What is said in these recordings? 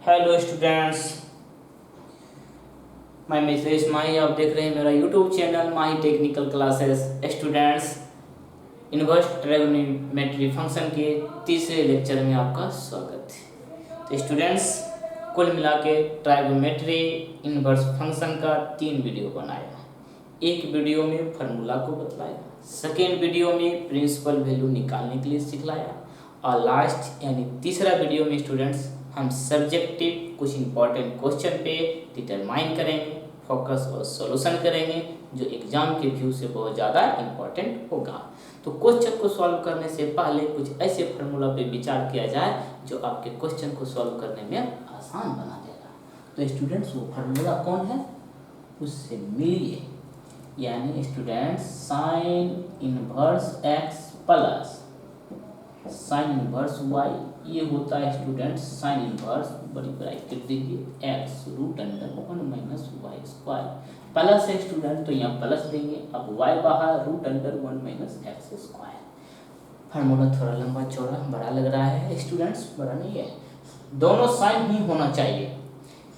Hello students, मैं मिथिलेश माही। आप देख रहे हैं मेरा YouTube channel Mahi technical classes. Students, inverse trigonometry function के तीसरे लेक्चर में आपका स्वागत है। तो स्टूडेंट्स, कुल मिला के ट्राइगोनोमेट्री इनवर्स फंक्शन का 3 वीडियो बनाया। एक वीडियो में फार्मूला को बतलाया, सेकेंड वीडियो में प्रिंसिपल वैल्यू निकालने के लिए सिखलाया, और लास्ट यानी तीसरा वीडियो में स्टूडेंट्स हम सब्जेक्टिव कुछ इंपॉर्टेंट क्वेश्चन पे डिटरमाइन करेंगे, फोकस और सॉल्यूशन करेंगे, जो एग्जाम के व्यू से बहुत ज़्यादा इंपॉर्टेंट होगा। तो क्वेश्चन को सॉल्व करने से पहले कुछ ऐसे फार्मूला पे विचार किया जाए जो आपके क्वेश्चन को सॉल्व करने में आसान बना देगा। तो स्टूडेंट्स, वो फार्मूला कौन है, उससे मिलिए। यानी students, sine inverse x plus sine inverse y, ये होता है स्टूडेंट्स साइन इनवर्स, बड़ी ब्रैकेट देखिए, x root under 1 minus Y square plus है स्टूडेंट, तो यहाँ प्लस देंगे। अब वाई बाहर, root under 1 minus x square. Formula थोड़ा लंबा चौड़ा बड़ा लग रहा है स्टूडेंट्स, बड़ा नहीं है। दोनों साइन ही होना चाहिए।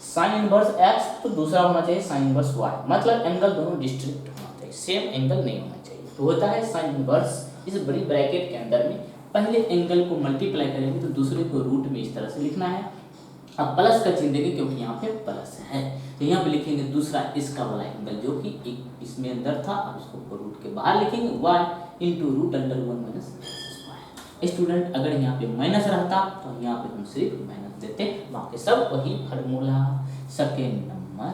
साइन इनवर्स एक्स तो दूसरा होना चाहिए साइन इनवर्स वाई, मतलब एंगल दोनों डिस्ट्रिक्ट होना चाहिए, सेम एंगल नहीं होना चाहिए। तो होता है साइन इनवर्स, इस बड़ी ब्रैकेट के अंदर में पहले एंगल को मल्टीप्लाई करेंगे तो दूसरे को रूट में इस तरह से लिखना है। अब प्लस का चिन्ह देंगे क्योंकि यहाँ पे प्लस है, तो यहाँ पे लिखेंगे दूसरा इसका वाला एंगल जो कि एक इसमें अंदर था, अब इसको रूट के बाहर लिखेंगे, y into root under 1 minus square. Student, अगर यहाँ पे माइनस रहता तो यहाँ पे हम सिर्फ माइनस देते, बाकी सब वही formula. Second number,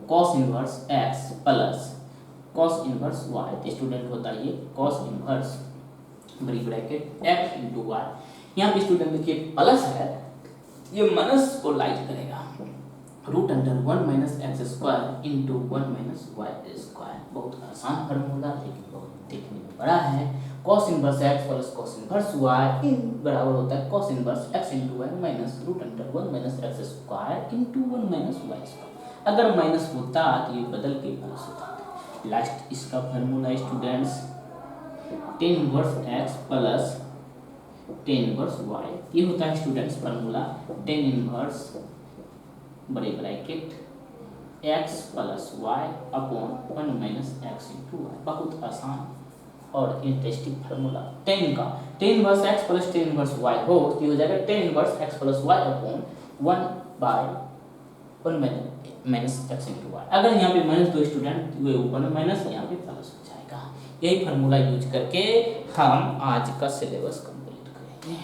cos inverse x plus cos inverse y. Student होता है ये कॉस इनवर्स बड़ी ब्रैकेट एक्स इंटू वाई। यहाँ पे स्टूडेंट देखिए प्लस है, ये माइनस को लाइट करेगा, root under 1 minus x square into 1 minus Y square. बहुत आसान फार्मूला, लेकिन बहुत देखने में बड़ा है। Cos inverse x plus cos inverse Y इन बराबर होता है cos inverse X into Y minus root under 1 minus x square into 1 minus Y square. अगर माइनस होता तो ये बदल के प्लस होता। लास्ट इसका formula students tan inverse x plus tan inverse y, ये होता है स्टूडेंट्स फार्मूला टेन इनवर्स बड़े bracket x plus y upon 1 minus x into y. बहुत आसान और इंटरेस्टिंग फार्मूला। टेन का tan inverse x plus tan inverse y हो, ये हो जाएगा tan inverse x plus y upon 1 by 1 minus x into y. अगर यहाँ पे माइनस दो स्टूडेंट, ये ऊपर में माइनस, यहाँ पे प्लस हो जाएगा। यही फार्मूला यूज करके हम आज का सिलेबस कंप्लीट करेंगे।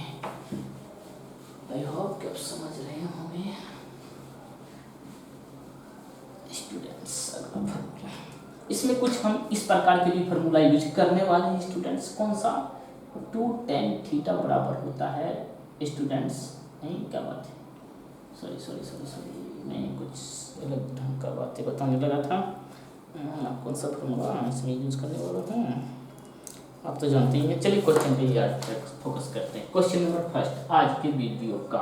आई होप कि आप समझ रहे होंगे स्टूडेंट्स। अगला फार्मूला, इसमें कुछ हम इस प्रकार के भी फार्मूला यूज करने वाले हैं स्टूडेंट्स। कौन सा? 2 tan थीटा बराबर होता है स्टूडेंट्स, नहीं क्या बात है, सॉरी मैं कुछ अलग ढंग का बातें बताने लगा था। कौन सा फार्मूला इसमें यूज करने वाला हूँ, आप तो जानते ही हैं। चलिए क्वेश्चन पे याद फोकस करते हैं। क्वेश्चन नंबर फर्स्ट आज के वीडियो का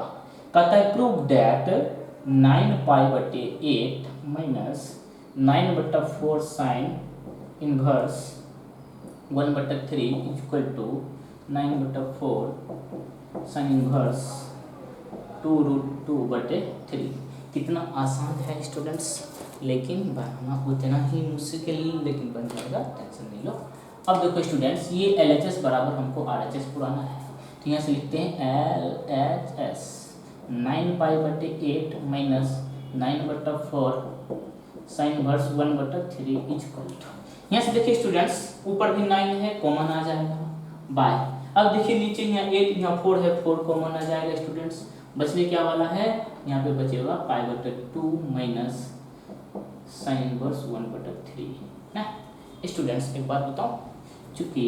कहता है prove that 9π/8 minus 9/4 sine inverse 1/3 equal to 9/4 sine inverse 2√2/3। कितना आसान है स्टूडेंट्स, लेकिन बनाना उतना ही मुश्किल, लेकिन बन जाएगा, टेंशन नहीं लो। अब देखो स्टूडेंट्स, ये LHS बराबर हमको RHS पुराना है, तो यहाँ से लिखते हैं LHS 9π/8 minus 9/4 sine inverse 1/3 equal to, यहाँ से देखिए स्टूडेंट्स ऊपर भी 9 है, कॉमन आ जाएगा बाय। अब देखिए नीचे यहाँ 8 यहाँ 4 है, 4 कॉमन आ जाएगा स्टूडेंट्स। बचने क्या वाला है, यहाँ पे बचेगा π/2 माइनस साइन इनवर्स 1/3 ना। स्टूडेंट्स एक बात बताओ, चूंकि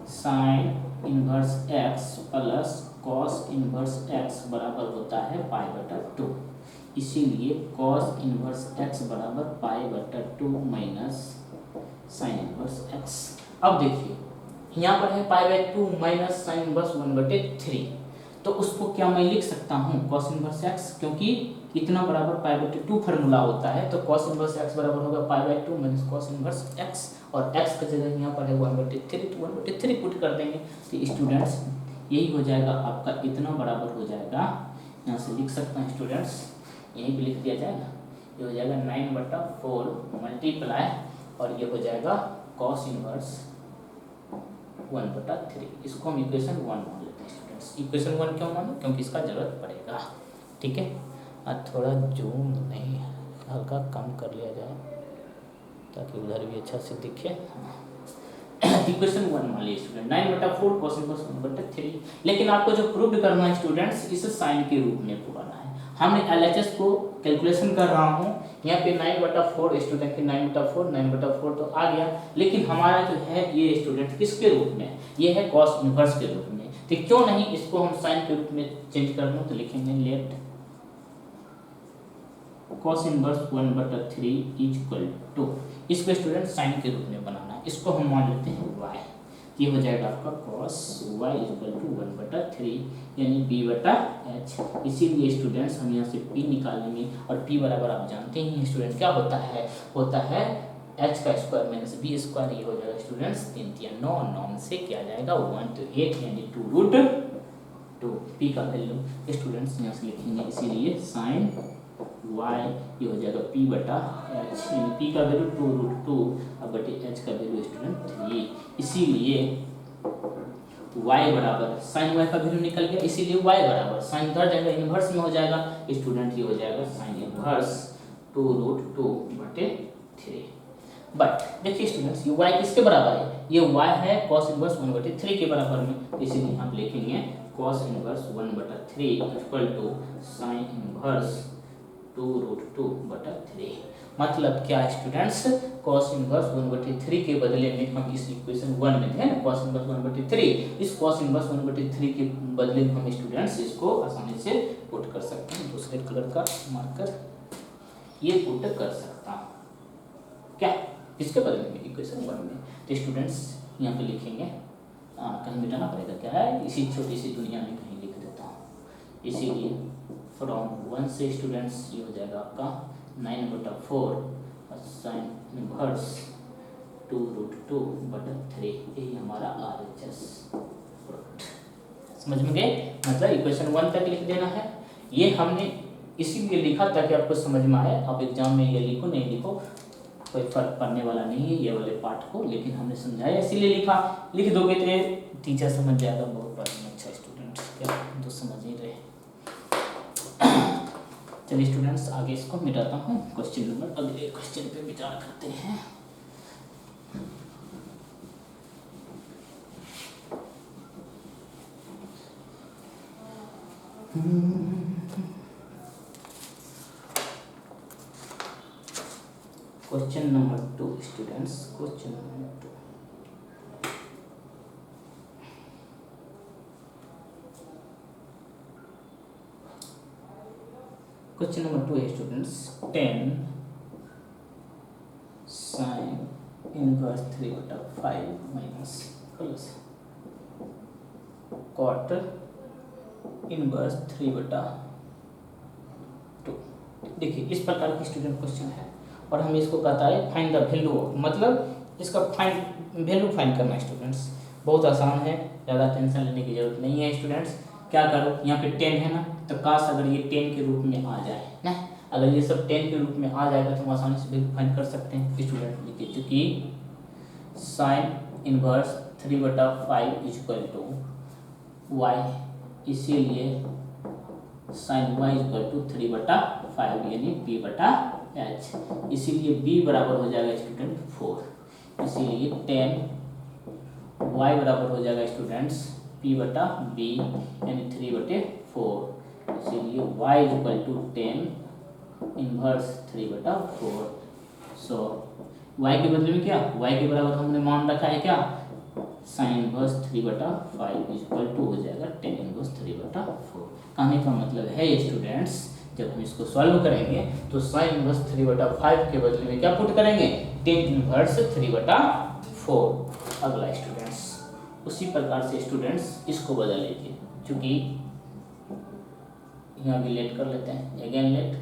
sine inverse x plus cos inverse x बराबर होता है π/2, इसीलिए कॉस इनवर्स x बराबर π/2 माइनस साइन इनवर्स x। अब देखिए यहाँ पर है π/2 माइनस साइन इनवर्स 1/3, तो उसको क्या मैं लिख सकता हूँ कॉस इनवर्स x, क्योंकि इतना बराबर π/2 फार्मूला होता है, तो कॉस इनवर्स x बराबर होगा π/2 माइनस कॉस इनवर्स x, और x का जगह यहाँ पर है 1/3, तो 1/3 पुट कर देंगे। तो स्टूडेंट्स यही हो जाएगा आपका, इतना बराबर हो जाएगा यहाँ से लिख सकता हूँ स्टूडेंट्स, यहीं पे लिख दिया जाएगा। ये हो जाएगा 9/4 मल्टीप्लाई और ये हो जाएगा कॉस इनवर्स 1/3। इसको हम इक्वेशन 1 मान लेते हैं स्टूडेंट्स। इक्वेशन 1 क्यों मानो? क्योंकि इसका जरूरत पड़ेगा। ठीक है, आज थोड़ा जूम नहीं, हल्का कम कर लिया जाए ताकि उधर भी अच्छा से दिखे। इक्वेशन 1 मान लीजिए स्टूडेंट, 9/4 cos इनवर्स 1/3। लेकिन आपको जो प्रूव करना है स्टूडेंट्स, इसे साइन के रूप में प्रूवना है। हमने LHS को कैलकुलेशन कर रहा हूँ, यहाँ पे 9/4 स्टूडेंट की 9/4 तो आ गया, लेकिन हमारा जो है ये स्टूडेंट किसके रूप में, ये है कॉस इनवर्स के रूप में। तो क्यों नहीं इसको हम साइन के रूप में चेंज कर दूँ? तो लिखेंगे let cos inverse 1/3 equal to, इसको स्टूडेंट साइन के रूप में बनाना है। इसको हम मान लेते हैं y, ये हो जाएगा आपका cos y इक्वल टू 1/3 यानी b/h। इसीलिए स्टूडेंट्स हम यहाँ से p निकालेंगे और p बराबर आप जानते ही स्टूडेंट क्या होता है h का स्क्वायर माइनस b स्क्वायर। ये हो जाएगा स्टूडेंट्स 3 9 9 से क्या आ जाएगा 1 to 8 यानी 2√2। p का वैल्यू स्टूडेंट्स यहाँ से लिखेंगे, इसीलिए साइन y ये हो जाएगा p/h, यानी p का वैल्यू 2√2 अब बटे h का वैल्यू स्टूडेंट 3। इसीलिए y बराबर साइन y का वैल्यू निकल गया, इसीलिए y बराबर साइन उधर जाएगा इनवर्स में हो जाएगा स्टूडेंट, ये हो जाएगा साइन इनवर्स 2√2/3। बट देखिए स्टूडेंट्स, ये y किसके बराबर है? ये y है cos इनवर्स 1/3 के बराबर में, इसीलिए हम लिखेंगे cos inverse 1/3 equal to sine inverse 2√2/3। मतलब क्या स्टूडेंट्स, cos इनवर्स 1/3 के बदले में हम इस इक्वेशन 1 में थे ना cos इनवर्स 1/3, इस cos इनवर्स 1/3 के बदले में हम स्टूडेंट्स इसको आसानी से पुट कर सकते हैं। दूसरे कलर का मार्कर ये पुट कर सकता हूँ क्या, इसके बदले में इक्वेशन 1 में। तो स्टूडेंट्स यहाँ पे लिखेंगे, कहीं मिटाना पड़ेगा, क्या है इसी छोटी सी दुनिया में कहीं लिख देता हूँ। इसीलिए फ्रॉम 1 से स्टूडेंट्स ये हो जाएगा आपका 9/4 साइन इनवर्स 2√2/3, यही हमारा RHS प्रोडक्ट। समझ में गए? मतलब इक्वेशन 1 तक लिख देना है। ये हमने इसीलिए लिखा ताकि आपको समझ में आए। आप एग्जाम में ये लिखो नहीं लिखो कोई फर्क पड़ने वाला नहीं है ये वाले पार्ट को, लेकिन हमने समझाया इसीलिए लिखा। लिख दोगे तो टीचर समझ जाएगा, बहुत पढ़ने अच्छा स्टूडेंट, क्या तो समझ ही रहे। चलिए स्टूडेंट्स आगे इसको मिटाता हूँ। क्वेश्चन नंबर अगले क्वेश्चन पे विचार करते हैं। Question number 2 students, question number 2। Question number 2 है students, 10 sine inverse 3/5 minus plus cot inverse 3/2। देखिए इस प्रकार की स्टूडेंट क्वेश्चन है और हमें इसको कहता है फाइंड द वैल्यू, मतलब इसका वैल्यू फाइंड करना है स्टूडेंट्स। बहुत आसान है, ज़्यादा टेंशन लेने की जरूरत नहीं है स्टूडेंट्स। क्या करो, यहाँ पे 10 है ना, तो काश अगर ये 10 के रूप में आ जाए ना, अगर ये सब 10 के रूप में आ जाएगा तो हम आसानी से वैल्यू फाइंड कर सकते हैं स्टूडेंट। लिखिए चूँकि sine inverse 3/5 equal to y, इसीलिए साइन y इक्वल टू 3/5 यानी b/h, इसीलिए b बराबर हो जाएगा स्टूडेंट 4, इसीलिए 10 y बराबर हो जाएगा स्टूडेंट्स p/b यानी 3/4, इसीलिए y equal to 10 inverse 3/4। So y के बदले में क्या, y के बराबर हमने मान रखा है क्या, साइन इनवर्स 3/5 इक्वल टू हो जाएगा 10 इनवर्स 3/4। कहने का मतलब है स्टूडेंट्स, जब हम इसको सॉल्व करेंगे तो साइन इनवर्स 3/5 के बदले में क्या पुट करेंगे, 10 इनवर्स 3/4। अगला स्टूडेंट्स उसी प्रकार से स्टूडेंट्स इसको बदल लीजिए, चूँकि यहाँ भी लेट कर लेते हैं, अगेन लेट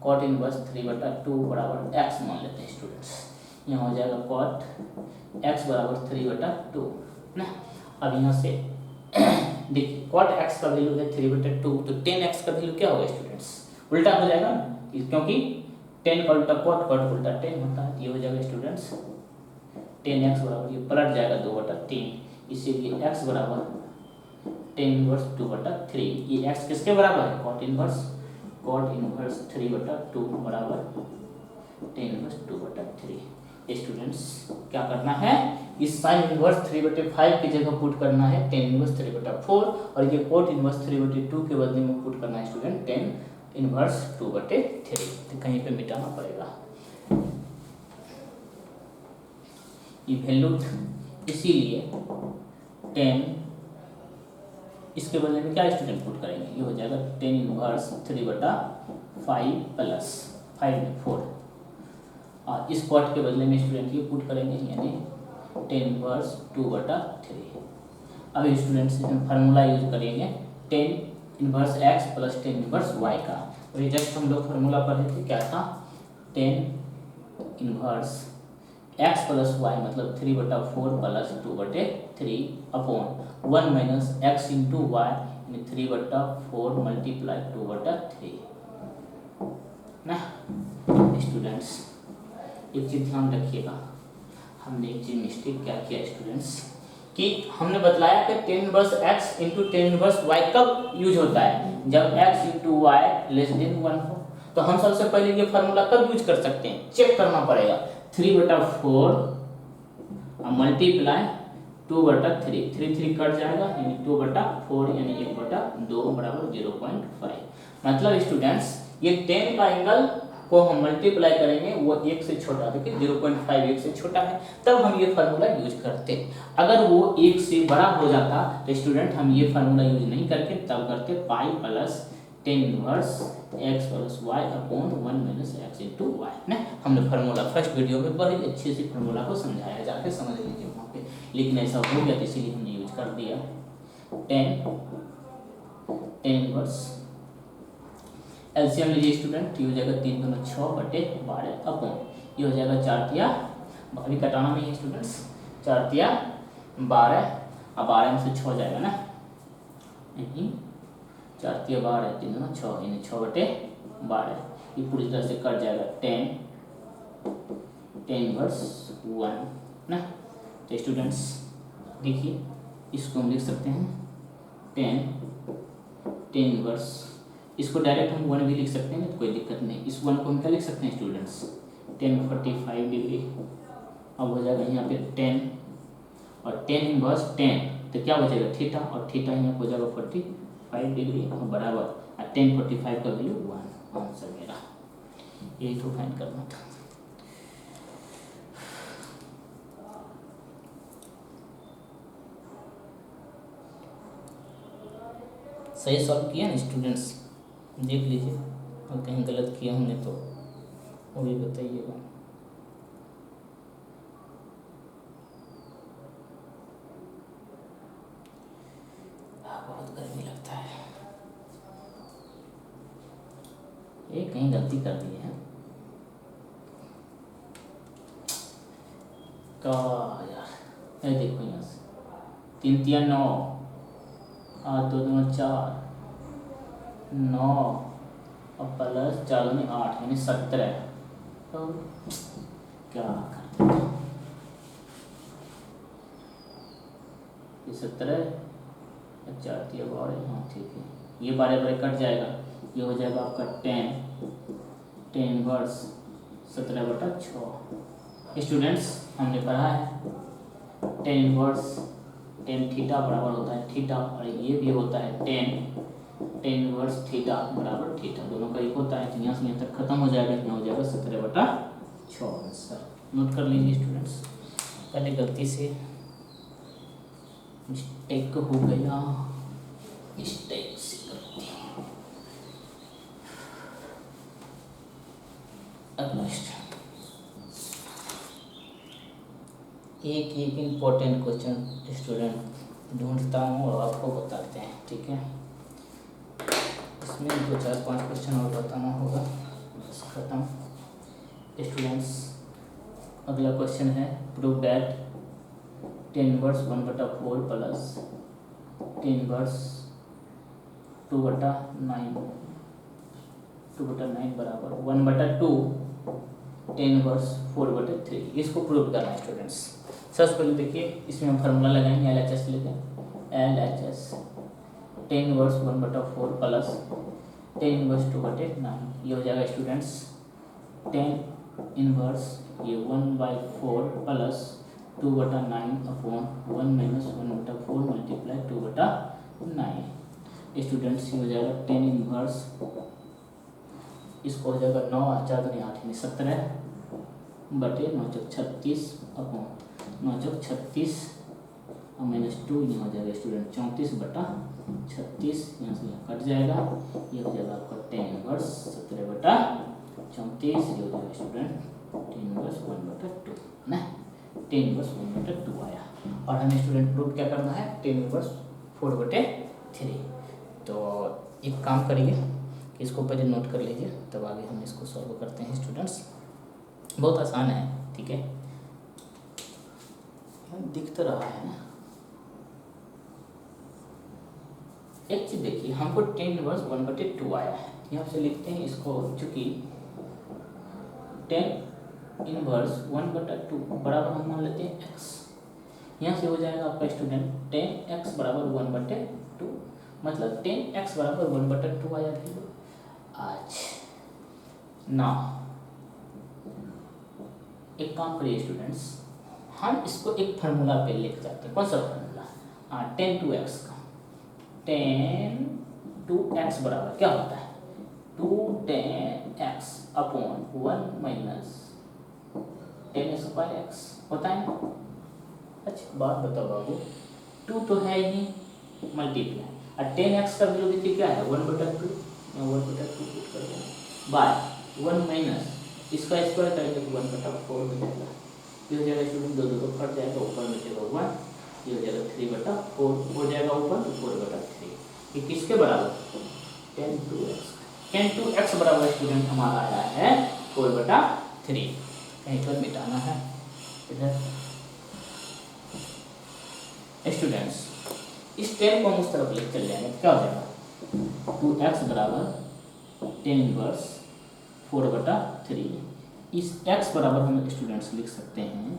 कॉट इनवर्स 3/2 बराबर x मान लेते हैं स्टूडेंट्स। यहाँ हो जाएगा कॉट x बराबर 3/2 ना। अब यहाँ से देखिए कॉट एक्स का वैल्यू है 3/2, तो 10x का वैल्यू क्या होगा स्टूडेंट्स, उल्टा हो जाएगा ना, क्योंकि 10 का उल्टा कॉट, कॉट का उल्टा 10 होता है। ये हो जाएगा स्टूडेंट्स 10x बराबर, ये पलट जाएगा 2/3, इसीलिए x बराबर 10 इनवर्स 2/3। ये x किसके बराबर है, कॉट इनवर्स 3/2 बराबर 10 इनवर्स 2/3। स्टूडेंट्स क्या करना है, इस साइन इनवर्स 3/5 की जगह पुट करना है 10 इनवर्स 3/4, और ये कोट इनवर्स 3/2 के बदले में पुट करना है स्टूडेंट 10 इनवर्स 2/3, तो कहीं पे मिटाना पड़ेगा ये वैल्यू, इसीलिए 10 इसके बदले में क्या स्टूडेंट पुट करेंगे, ये हो जाएगा 10 इनवर्स 3/5 प्लस 5 में 4, और इस कॉट के बदले में स्टूडेंट ये पुट करेंगे, यानी 10 इनवर्स 2/3। अब स्टूडेंट्स इसमें फार्मूला यूज करेंगे 10 inverse x plus 10 inverse y का, तो ये जस्ट हम लोग फार्मूला पढ़े थे, क्या था 10 इनवर्स x प्लस y मतलब 3/4 plus 2/3 upon 1 minus x into y यानी 3/4 मल्टीप्लाई 2/3 ना। स्टूडेंट्स एक चीज़ ध्यान रखिएगा, हमने एक चीज़ मिस्टेक क्या किया स्टूडेंट्स, कि हमने बतलाया कि 10 inverse x into 10 inverse y कब यूज होता है, जब x into y less than 1 हो। तो हम सबसे पहले ये फार्मूला कब यूज कर सकते हैं, चेक करना पड़ेगा, 3/4 मल्टीप्लाई 2/3, 3 कट जाएगा यानी 2/4 यानी 1/2 बराबर 0.5। मतलब स्टूडेंट्स ये 10 का एंगल को हम मल्टीप्लाई करेंगे, वो 1 से छोटा, देखिए 0.5 1 से छोटा है, तब हम ये फार्मूला यूज करते। अगर वो 1 से बड़ा हो जाता तो स्टूडेंट हम ये फार्मूला यूज नहीं करके तब करते pi plus 10 inverse x plus y upon 1 minus x into y ना। हमने फार्मूला फर्स्ट वीडियो में बड़े अच्छे से फार्मूला को समझाया, जाके समझ लीजिए वहाँ पे, लेकिन ऐसा हो गया तो इसीलिए हमने यूज कर दिया 10 इनवर्स। एलसीएम लीजिए स्टूडेंट, ये हो जाएगा 3 दूनी 6/12 अपॉन, ये हो जाएगा 4 अभी कटाना नहीं है स्टूडेंट्स, 4 अब 12 में से 6 जाएगा ना, नहीं 4 12 3 दूनी 6 यानी 6/12, ये पूरी तरह से कट जाएगा 10 इनवर्स 1 ना। तो स्टूडेंट्स देखिए इसको हम लिख सकते हैं 10 इनवर्स, इसको डायरेक्ट हम 1 भी लिख सकते हैं, तो कोई दिक्कत नहीं। इस 1 को हम क्या लिख सकते हैं स्टूडेंट्स 1045 डिग्री। अब हो जाएगा यहाँ पे 10 और 10 इनवर्स 10, तो क्या बचेगा थीटा, और थीटा यहाँ हो जाएगा 45 डिग्री बराबर 1045 का वैल्यू 1, आंसर मेरा यही तो फाइंड करना था। सही सॉल्व किया ना स्टूडेंट्स, देख लीजिए, और कहीं गलत किया हमने तो वो भी बताइएगा। बहुत गर्मी लगता है, ये कहीं गलती कर दी है का यार, ये देखो यहाँ से 3 3 9 8 2 2 4 9 और प्लस 4 दूनी 8 यानी 17, तो क्या करते हैं ये 17 4 3 12, हाँ ठीक है, ये 12 कट जाएगा, ये हो जाएगा आपका 10 इनवर्स 17/6। स्टूडेंट्स हमने पढ़ा है 10 इनवर्स 10 थीटा बराबर होता है थीटा, और ये भी होता है 10 इनवर्स थीटा बराबर थीटा, दोनों का एक होता है। तो यहाँ से यहाँ तक खत्म हो जाएगा, यहाँ हो जाएगा 17/6 आंसर। नोट कर लीजिए स्टूडेंट्स, पहले गलती से मिस्टेक हो गया, मिस्टेक से गलती। अगला एक इम्पोर्टेंट क्वेश्चन स्टूडेंट ढूंढता हूँ और आपको बताते हैं, ठीक है। इसमें 2 4 5 क्वेश्चन और बताना होगा, बस खत्म। स्टूडेंट्स अगला क्वेश्चन है, prove that 10 inverse 1/4 plus tan inverse 2/9 बराबर 1/2 टेन इनवर्स 4/3। इसको प्रूव करना है स्टूडेंट्स। सबसे पहले देखिए इसमें हम फार्मूला लगाएंगे LHS लेके। LHS tan inverse 1/4 plus tan inverse 2/9 ये हो जाएगा स्टूडेंट्स टेन इनवर्स ये 1/4 plus 2/9 upon 1 minus 1/4 multiply 2/9। Students ये हो जाएगा टेन इनवर्स, इसको हो जाएगा 9 4 दूनी 8 यानी 17 बटे 9 चौक 36 अपॉन 9 चौक 36 और माइनस 2 यहाँ हो जाएगा स्टूडेंट 34/36। यहाँ से यहाँ कट जाएगा, ये हो जाएगा आपका टेन इनवर्स 17/34। ये हो जाएगा स्टूडेंट टेन इनवर्स 1/2 ना, टेन इनवर्स 1/2 आया। और हमें स्टूडेंट प्रूफ क्या करना है टेन इनवर्स 4/3। तो एक काम करिए, इसको पहले नोट कर लीजिए तब आगे हम इसको सॉल्व करते हैं स्टूडेंट्स। बहुत आसान है, ठीक है, दिख तो रहा है ना। एक चीज देखिए, हमको टेन इनवर्स 1/2 आया है, यहाँ से लिखते हैं इसको, चूंकि टेन इनवर्स 1/2 बराबर हम मान लेते हैं x। यहाँ से हो जाएगा आपका स्टूडेंट टेन x बराबर 1/2, मतलब टेन x बराबर 1/2 आया वैल्यू। आज ना एक काम करिए स्टूडेंट्स, हम इसको एक फार्मूला पे लिख जाते हैं। कौन सा फार्मूला? 10 2x का। 10 2x बराबर क्या होता है 210x अपॉन 1 माइनस 10x होता है ना। अच्छा बात बताओ बाबू, 2 तो है ही मल्टीप्लाई और 10x का वैल्यू देखिए क्या है 1/2, मैं 1/2 पुट कर दूँ बाय 1 माइनस इसका स्क्वायर करेंगे तो 1/4 मिलेगा। ये हो जाएगा स्टूडेंट, दो कट जाएगा, ऊपर में जाएगा 1, ये हो जाएगा 3/4 हो जाएगा ऊपर तो 4/3। ये किसके बराबर 10 2x बराबर स्टूडेंट हमारा आया है 4/3। कहीं पर मिटाना है इधर स्टूडेंट्स। इस 10 को हम उस तरफ ले चल जाएंगे, क्या हो जाएगा 2x बराबर 10 इनवर्स 4/3। इस x बराबर हम स्टूडेंट्स लिख सकते हैं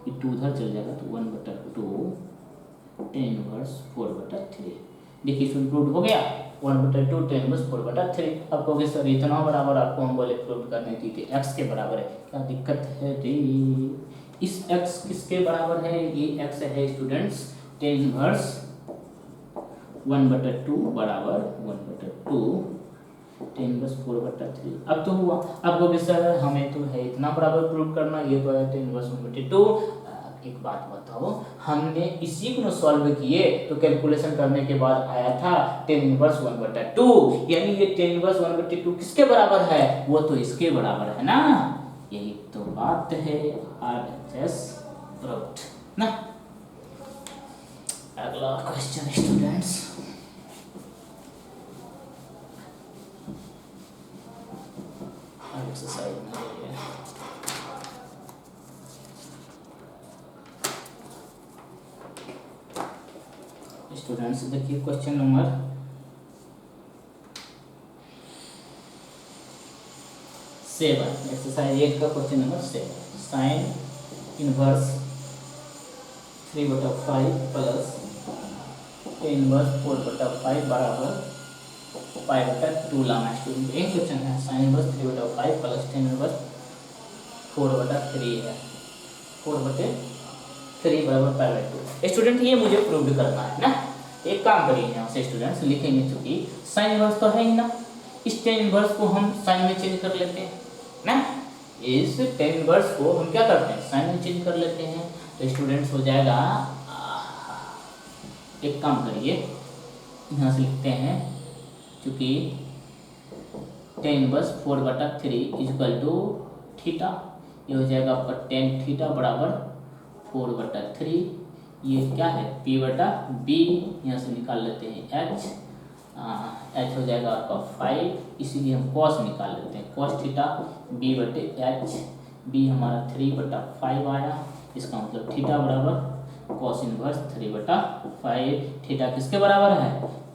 कि 2 उधर चल जाएगा तो 1/2 10 इनवर्स 4/3। देखिए इसमें प्रूव हो गया 1/2 10 इनवर्स 4/3। अब कहोगे सर इतना बराबर आपको हम बोले प्रूव करने की थी, x के बराबर है, क्या दिक्कत है रे। इस x किसके बराबर है, ये x है स्टूडेंट्स 10 इनवर्स 1/2 बराबर 1/2 10 इनवर्स 4/3। अब तो हुआ। अब कहोगे सर हमें तो है इतना बराबर प्रूव करना, ये तो है 10 इनवर्स 1/2। एक बात बताओ, हमने इसी को सॉल्व किए तो कैलकुलेशन करने के बाद आया था 10 इनवर्स 1/2, यानी ये 10 इनवर्स 1/2 किसके बराबर है, वो तो इसके बराबर है ना। यही तो बात है, RHS प्रूव्ड ना। अगला क्वेश्चन स्टूडेंट्स, एक्सरसाइज में स्टूडेंट्स देखिए क्वेश्चन नंबर 7, एक्सरसाइज 8 का question number 7। Sign inverse 3/5 plus inverse 4/5 बराबर 5/2 लाना स्टूडेंट। एक क्वेश्चन है sign inverse 3/5 plus tan inverse 4/3 है, 4/3 बराबर 5/2। स्टूडेंट ये मुझे प्रूव करना है ना। एक काम करिए यहाँ से स्टूडेंट्स लिखेंगे, चूंकि साइन इनवर्स तो है ही ना, इस टेन इनवर्स को हम साइन में चेंज कर लेते हैं ना। इस टेन इनवर्स को हम क्या करते हैं साइन में चेंज कर लेते हैं। तो स्टूडेंट्स हो जाएगा, एक काम करिए यहाँ से लिखते हैं, चूंकि tan inverse 4/3 equal to theta, ये हो जाएगा आपका टेन थीटा बराबर 4/3। ये क्या है p/b, यहाँ से निकाल लेते हैं h हो जाएगा आपका 5, इसीलिए हम cos निकाल लेते हैं, cos थीटा b/h, b हमारा 3/5 आया, इसका मतलब थीटा बराबर कॉस इनवर्स 3/5। थीटा किसके बराबर है,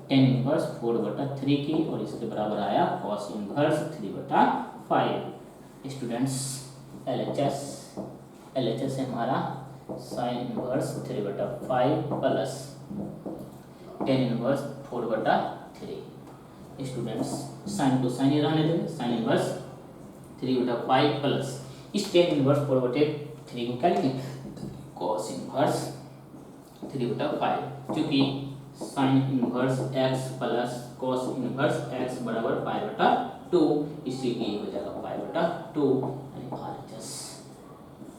टेन इनवर्स 4/3 की, और इसके बराबर आया कॉस इनवर्स 3/5। स्टूडेंट्स एलएचएस है हमारा sine inverse 3/5 plus tan inverse 4/3। Students sine को साइन ही रहने देंगे, साइन इनवर्स 3/5 प्लस इस टेन इनवर्स 4/3 को क्या लिखेंगे, कॉस इनवर्स 3/5, क्योंकि sine inverse x plus cos inverse x बराबर π/2, इसीलिए हो जाएगा π/2 यानी RHS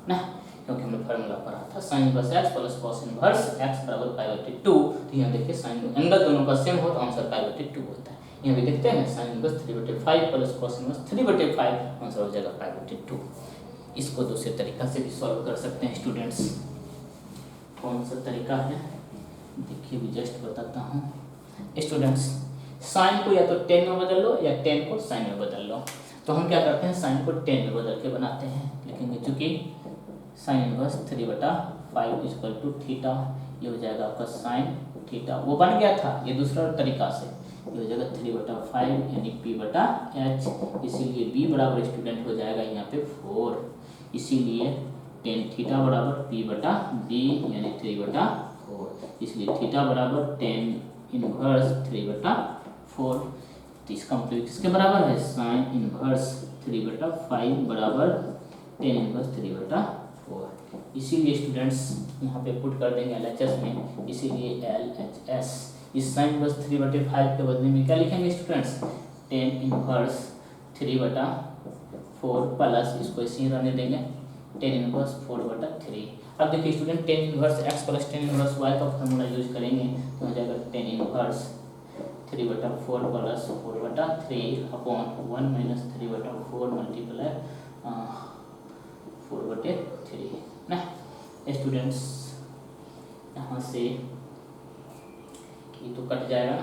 ना, क्योंकि हमने फार्मूला पढ़ा था sign inverse x plus cos inverse x बराबर π/2। तो यहाँ देखिए साइन एंगल दोनों का सेम हो तो आंसर π/2 होता है। यहाँ भी देखते हैं sign inverse 3/5 plus cos inverse 3/5, answer हो जाएगा π/2। इसको दूसरे तरीका से भी सॉल्व कर सकते हैं स्टूडेंट्स। कौन सा तरीका है देखिए, भी जस्ट बताता हूँ स्टूडेंट्स। साइन को या तो टेन में बदल लो या टेन को साइन में बदल लो। तो हम क्या करते हैं, साइन को टेन में बदल के बनाते हैं, लिखेंगे चूंकि sine inverse 3/5 equal to theta, ये हो जाएगा आपका साइन थीटा, वो बन गया था, ये दूसरा तरीका से ये हो जाएगा 3/5 यानी p/h, इसीलिए b बराबर स्टूडेंट हो जाएगा यहाँ पे 4, इसीलिए टेन थीटा बराबर p/b यानी 3/4, इसलिए थीटा बराबर टेन इनवर्स 3/4। तो इसका मतलब किसके बराबर है, साइन इनवर्स 3/5 बराबर टेन इनवर्स 3/4। इसीलिए स्टूडेंट्स यहाँ पे पुट कर देंगे LHS में, इसीलिए LHS इस साइन इनवर्स 3/5 के बदले में क्या लिखेंगे स्टूडेंट्स, टेन इनवर्स 3/4 प्लस इसको इसी रहने देंगे टेन इनवर्स 4/3। अब देखिए student tan inverse x plus tan inverse y का फॉर्मूला यूज करेंगे तो हो जाएगा tan inverse 3/4 plus 4/3 upon 1 minus 3/4 multiply 4/3 ना स्टूडेंट्स। यहाँ से ये तो कट जाएगा,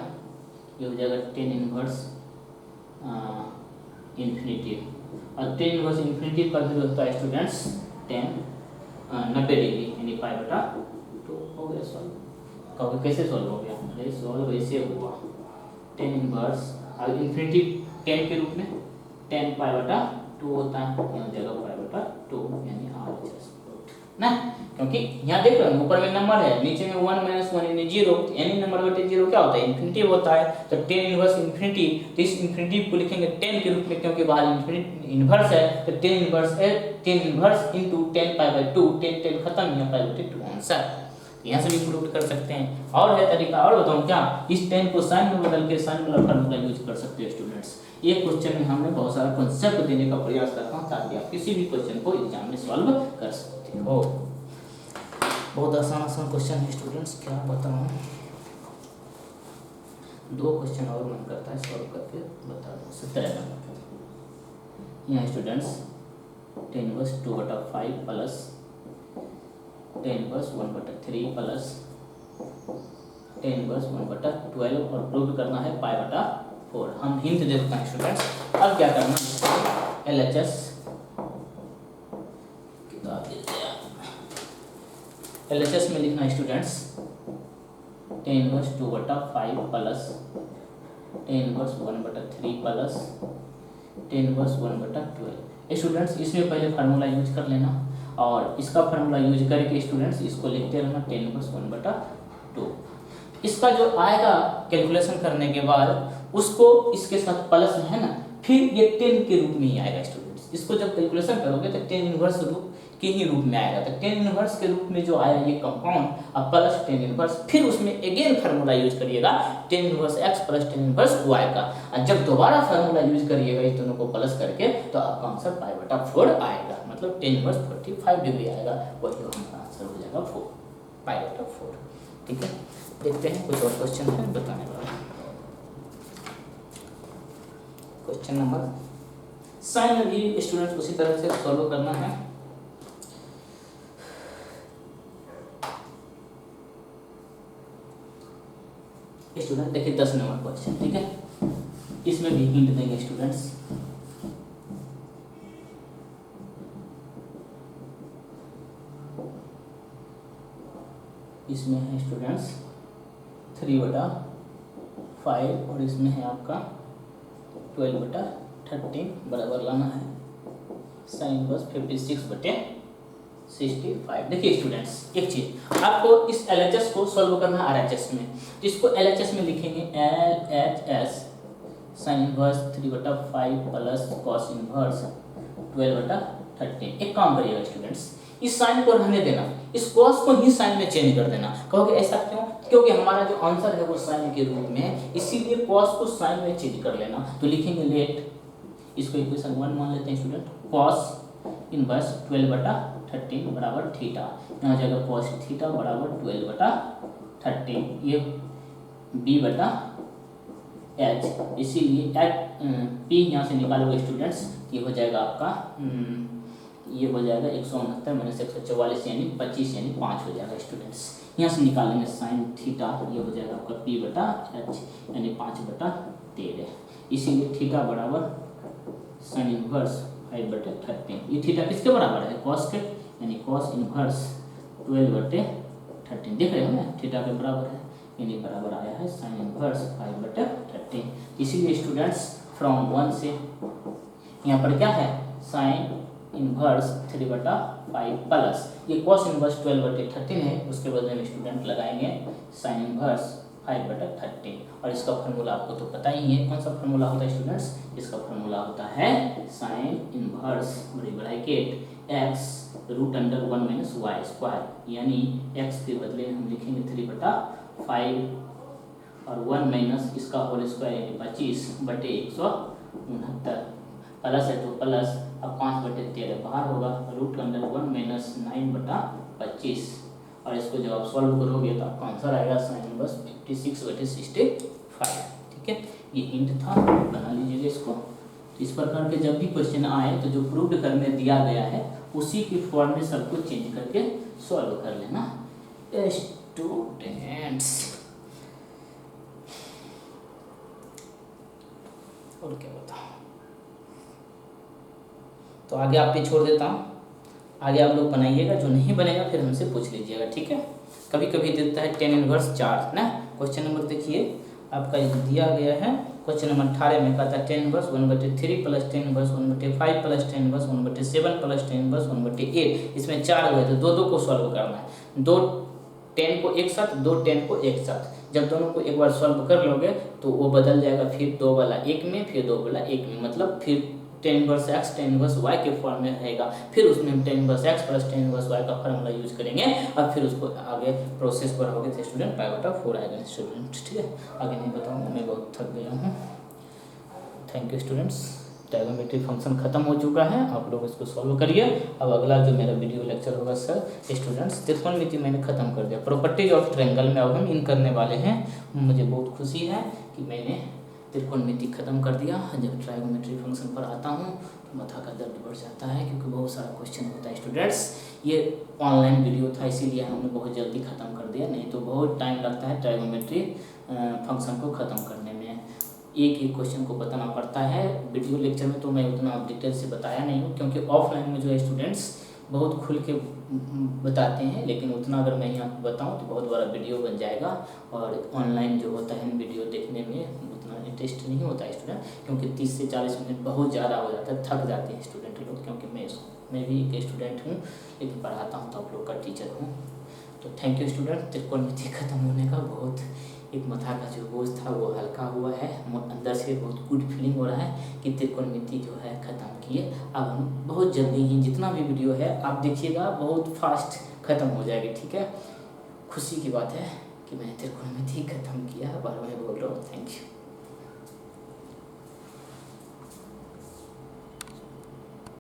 ये हो जाएगा टेन इनवर्स इन्फिनिटी, और टेन इनवर्स इन्फिनिटी का वैल्यू होता है स्टूडेंट्स 90 डिग्री यानी π/2 हो गया सॉल्व। कहोगे कैसे सॉल्व हो गया, अरे सॉल्व वैसे हुआ, टेन इनवर्स अब इन्फिनिटी टेन के रूप में टेन π/2 होता है, यहाँ जगह π/2 यानी RHS ना, क्योंकि यहाँ देख रहे हो ऊपर में नंबर है, नीचे में 1 - 1 यानी 0, एनी नंबर बटे 0 क्या होता है, इन्फिनिटी होता है। तो टेन इनवर्स इन्फिनिटी, तो इस इन्फिनिटी को लिखेंगे 10 के रूप में, क्योंकि बाहर इन्वर्स है, तो टेन इनवर्स है, टेन इनवर्स इनटू 10 π/2, 10 खत्म, यहाँ π/2 आंसर। यहाँ से भी प्रूव कर सकते हैं। और है तरीका, और बताऊँ क्या, इस 10 को साइन में बदल के साइन वाला फार्मूला यूज कर सकते हो स्टूडेंट्स। ये क्वेश्चन में हमने बहुत सारा कॉन्सेप्ट देने का प्रयास करता हूँ ताकि आप किसी भी क्वेश्चन को एग्जाम में सॉल्व कर सकते हो। बहुत आसान क्वेश्चन है स्टूडेंट्स, क्या बताऊँ, 2 क्वेश्चन और मन करता है सॉल्व करके बता दूँ। 17 नंबर यहाँ students tan inverse 2/5 plus tan inverse 1/3 plus tan inverse 1/12 और प्रूव करना है π/4। हम हिंट देते हैं स्टूडेंट्स। अब क्या करना है, LHS LHS में लिखना है students tan inverse 2/5 plus tan inverse 1/3 plus tan inverse 1/12। Students इसमें पहले फार्मूला यूज कर लेना, और इसका फार्मूला यूज करके स्टूडेंट्स इसको लिखते रहना टेन इनवर्स 1/2। इसका जो आएगा कैलकुलेशन करने के बाद उसको इसके साथ प्लस है ना, फिर ये 10 के रूप में ही आएगा स्टूडेंट्स। इसको जब कैलकुलेशन करोगे तो 10 इनवर्स रूप के ही रूप में आएगा। तो 10 इनवर्स के रूप में जो आया ये कंपाउंड, अब प्लस 10 इनवर्स, फिर उसमें अगेन फार्मूला यूज करिएगा 10 inverse x plus 10 inverse y का, और जब दोबारा फार्मूला यूज करिएगा इस दोनों को प्लस करके तो आपका आंसर π/4 आएगा, मतलब 10 इनवर्स 45 डिग्री आएगा, वही हमारा आंसर हो जाएगा 4 π/4। ठीक है, देखते हैं कुछ और क्वेश्चन है बताने वाला। क्वेश्चन नंबर साइन में भी स्टूडेंट्स उसी तरह से सॉल्व करना है। स्टूडेंट देखिए 10 नंबर क्वेश्चन, ठीक है, इसमें भी हिंट देंगे स्टूडेंट्स। इसमें है स्टूडेंट्स 3/5 और इसमें है आपका 12/13 बराबर लाना है साइन इनवर्स 56/65। देखिए स्टूडेंट्स, एक चीज आपको इस LHS को सॉल्व करना है RHS में, तो इसको LHS में लिखेंगे LHS sign inverse 3/5 plus cos inverse 12/13। एक काम करिएगा स्टूडेंट्स, इस साइन को रहने देना, इस कॉस को ही साइन में चेंज कर देना। कहोगे ऐसा क्यों? क्योंकि हमारा जो आंसर है वो साइन के रूप में है, इसीलिए कॉस को साइन में चेंज कर लेना। तो लिखेंगे लेट, इसको इक्वेशन 1 मान लेते हैं स्टूडेंट, कॉस इनवर्स 12/13 बराबर थीटा, यहाँ हो जाएगा कॉस थीटा बराबर 12/13, ये b/h, इसीलिए p यहाँ से निकालोगे स्टूडेंट्स, ये हो जाएगा आपका ये हो जाएगा 169 माइनस 144 यानी 25 यानी 5 हो जाएगा स्टूडेंट्स। यहाँ से निकालेंगे साइन थीटा, ये हो जाएगा आपका p/h यानी 5/13, इसीलिए थीटा बराबर साइन इनवर्स 5/13। ये थीटा किसके बराबर है? कॉस के, यानी कॉस इनवर्स 12/13। देख रहे हो ना, थीटा के बराबर है, यानी बराबर आया है साइन इनवर्स 5/13। इसीलिए स्टूडेंट्स फ्रॉम 1 से यहाँ पर क्या है, साइन इनवर्स 3/5 प्लस ये कॉस इनवर्स 12/13 है, उसके बदले में स्टूडेंट लगाएंगे साइन इनवर्स 5/13। और इसका फार्मूला आपको तो पता ही है, कौन सा फार्मूला होता है स्टूडेंट्स? इसका फार्मूला होता है साइन इनवर्स बड़ी bracket x √1 minus y square, यानी x के बदले हम लिखेंगे 3/5 और 1 माइनस इसका होल स्क्वायर यानी 25/169, प्लस है तो प्लस, अब 5/13 बाहर होगा, √1 माइनस 9/25, और इसको जब आप सॉल्व करोगे तो आपका आंसर आएगा साइन इनवर्स 56/65। ठीक है, ये हिंट था, बना लीजिएगा इसको। तो इस प्रकार के जब भी क्वेश्चन आए तो जो प्रूव्ड करने दिया गया है उसी की फॉर्म में सबको चेंज करके सॉल्व कर लेना स्टूडेंट्स। और क्या बताओ, तो आगे आप पे छोड़ देता हूँ, आगे आप लोग बनाइएगा, जो नहीं बनेगा फिर हमसे पूछ लीजिएगा। ठीक है, कभी कभी देता है tan इनवर्स 4 ना। क्वेश्चन नंबर देखिए आपका दिया गया है, क्वेश्चन नंबर 18 में कहता है tan inverse 1/3 plus tan inverse 1/5 plus tan inverse 1/7 plus tan inverse 1/8। इसमें 4 हुए तो दो को सॉल्व करना है, 2 tan को एक साथ, 2 tan को एक साथ। जब दोनों को एक बार सॉल्व कर लोगे तो वो बदल जाएगा, फिर 2 वाला 1 में, फिर 2 वाला 1 में, मतलब फिर tan inverse x tan inverse y के फॉर्म में रहेगा। फिर उसमें हम tan inverse x plus tan inverse y का फॉर्मूला यूज करेंगे, और फिर उसको आगे प्रोसेस बढ़ाओगे तो स्टूडेंट π/4 आएगा स्टूडेंट। ठीक है, आगे नहीं बताऊंगा, मैं बहुत थक गया हूँ। Thank you students, trigonometry function खत्म हो चुका है, आप लोग इसको सॉल्व करिए। अब अगला जो मेरा वीडियो लेक्चर होगा सर स्टूडेंट्स, त्रिकोणमिति मैंने खत्म कर दिया, प्रॉपर्टीज ऑफ ट्रायंगल में अब हम इन करने वाले हैं। मुझे बहुत खुशी है कि मैंने त्रिकोणमिति खत्म कर दिया। जब ट्राइगोनोमेट्री फंक्शन पर आता हूँ तो माथा का दर्द बढ़ जाता है, क्योंकि बहुत सारा क्वेश्चन होता है स्टूडेंट्स। ये ऑनलाइन वीडियो था इसीलिए हमने बहुत जल्दी ख़त्म कर दिया, नहीं तो बहुत टाइम लगता है ट्राइगोनोमेट्री फंक्शन को ख़त्म करने में, एक एक क्वेश्चन को बताना पड़ता है। वीडियो लेक्चर में तो मैं उतना डिटेल से बताया नहीं हूँ, क्योंकि ऑफलाइन में जो है स्टूडेंट्स बहुत खुल के बताते हैं, लेकिन उतना अगर मैं यहाँ बताऊँ तो बहुत बड़ा वीडियो बन जाएगा, और ऑनलाइन जो होता है वीडियो देखने में उतना इंटरेस्ट नहीं होता है स्टूडेंट, क्योंकि 30 से 40 मिनट बहुत ज़्यादा हो जाता है, थक जाते हैं स्टूडेंट लोग। क्योंकि मैं भी एक स्टूडेंट हूँ, लेकिन पढ़ाता हूँ तो आप लोग का टीचर हूँ। तो थैंक यू स्टूडेंट, त्रिकोणमिति खत्म होने का बहुत एक माथा का जो बोझ था वो हल्का हुआ है, अंदर से बहुत गुड फीलिंग हो रहा है कि त्रिकोणमिति जो है ख़त्म किए। अब हम बहुत जल्दी ही जितना भी वीडियो है आप देखिएगा बहुत फास्ट ख़त्म हो जाएगी। ठीक है, खुशी की बात है कि मैंने त्रिकोणमिति ख़त्म किया, बार बार बोल रहा हूँ। Thank you.